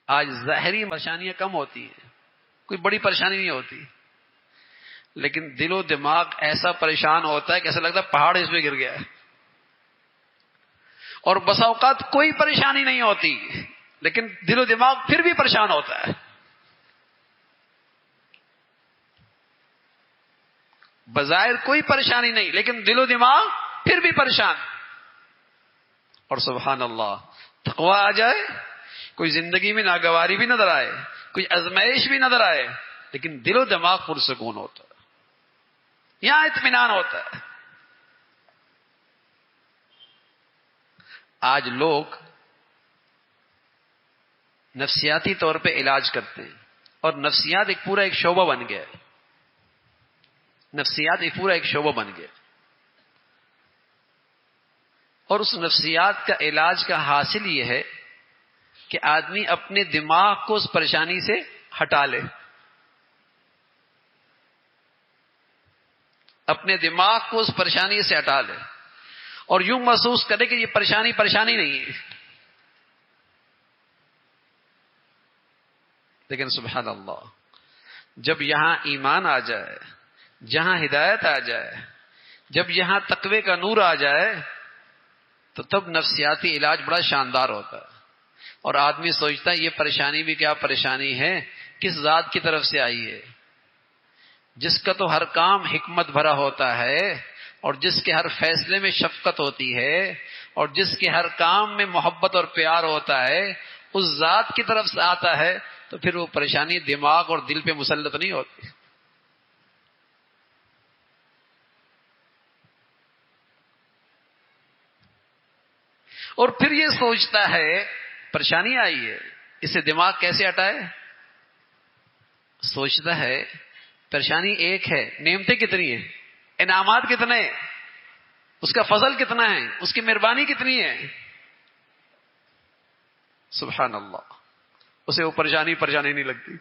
آج ظاہری پریشانیاں کم ہوتی ہیں، کوئی بڑی پریشانی نہیں ہوتی، لیکن دل و دماغ ایسا پریشان ہوتا ہے کہ ایسا لگتا ہے پہاڑ اس پہ گر گیا ہے. اور بسا اوقات کوئی پریشانی نہیں ہوتی لیکن دل و دماغ پھر بھی پریشان ہوتا ہے. بظاہر کوئی پریشانی نہیں لیکن دل و دماغ پھر بھی پریشان. اور سبحان اللہ، تقویٰ آ جائے، کوئی زندگی میں ناگواری بھی نظر آئے، کوئی ازمائش بھی نظر آئے، لیکن دل و دماغ پرسکون ہوتا ہے، یہاں اطمینان ہوتا ہے. آج لوگ نفسیاتی طور پہ علاج کرتے ہیں اور نفسیات ایک پورا ایک شعبہ بن گیا ہے. نفسیات ایک پورا ایک شعبہ بن گیا اور اس نفسیات کا علاج کا حاصل یہ ہے کہ آدمی اپنے دماغ کو اس پریشانی سے ہٹا لے، اپنے دماغ کو اس پریشانی سے ہٹا لے اور یوں محسوس کرے کہ یہ پریشانی نہیں ہے. لیکن سبحان اللہ، جب یہاں ایمان آ جائے، جہاں ہدایت آ جائے، جب یہاں تقوی کا نور آ جائے تو تب نفسیاتی علاج بڑا شاندار ہوتا ہے. اور آدمی سوچتا ہے یہ پریشانی بھی کیا پریشانی ہے، کس ذات کی طرف سے آئی ہے، جس کا تو ہر کام حکمت بھرا ہوتا ہے اور جس کے ہر فیصلے میں شفقت ہوتی ہے اور جس کے ہر کام میں محبت اور پیار ہوتا ہے، اس ذات کی طرف سے آتا ہے تو پھر وہ پریشانی دماغ اور دل پہ مسلط نہیں ہوتی. اور پھر یہ سوچتا ہے پریشانی آئی ہے، اسے دماغ کیسے ہٹائے. سوچتا ہے پریشانی ایک ہے، نعمتیں کتنی ہیں، انعامات کتنے ہیں، اس کا فضل کتنا ہے، اس کی مہربانی کتنی ہے. سبحان اللہ، اسے وہ پریشانی نہیں لگتی.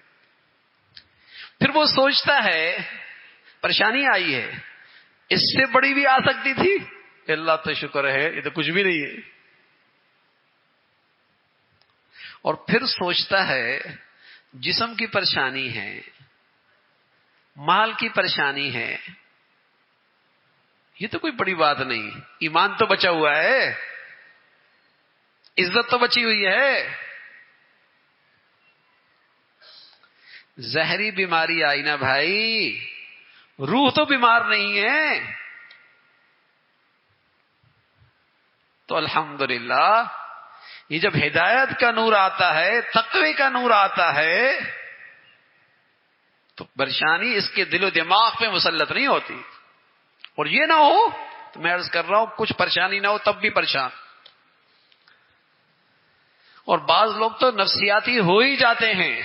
پھر وہ سوچتا ہے پریشانی آئی ہے، اس سے بڑی بھی آ سکتی تھی، اللہ تو شکر ہے یہ تو کچھ بھی نہیں ہے. اور پھر سوچتا ہے جسم کی پریشانی ہے، مال کی پریشانی ہے، یہ تو کوئی بڑی بات نہیں، ایمان تو بچا ہوا ہے، عزت تو بچی ہوئی ہے. زہری بیماری آئی نا بھائی، روح تو بیمار نہیں ہے. تو الحمدللہ یہ جب ہدایت کا نور آتا ہے، تقوی کا نور آتا ہے تو پریشانی اس کے دل و دماغ پہ مسلط نہیں ہوتی. اور یہ نہ ہو تو میں عرض کر رہا ہوں کچھ پریشانی نہ ہو تب بھی پریشان. اور بعض لوگ تو نفسیاتی ہو ہی جاتے ہیں،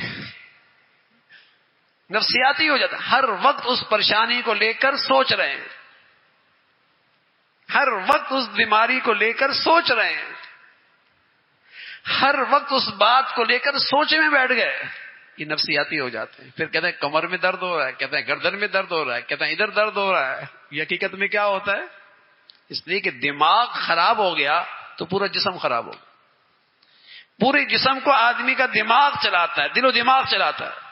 نفسیاتی ہو جاتا ہے، ہر وقت اس پریشانی کو لے کر سوچ رہے ہیں، ہر وقت اس بیماری کو لے کر سوچ رہے ہیں، ہر وقت اس بات کو لے کر سوچے میں بیٹھ گئے. یہ نفسیاتی ہو جاتے ہیں. پھر کہتے ہیں کمر میں درد ہو رہا ہے، کہتے ہیں گردن میں درد ہو رہا ہے، کہتے ہیں ادھر درد ہو رہا ہے. یہ حقیقت میں کیا ہوتا ہے؟ اس لیے کہ دماغ خراب ہو گیا تو پورا جسم خراب ہو گیا. پورے جسم کو آدمی کا دماغ چلاتا ہے، دل و دماغ چلاتا ہے.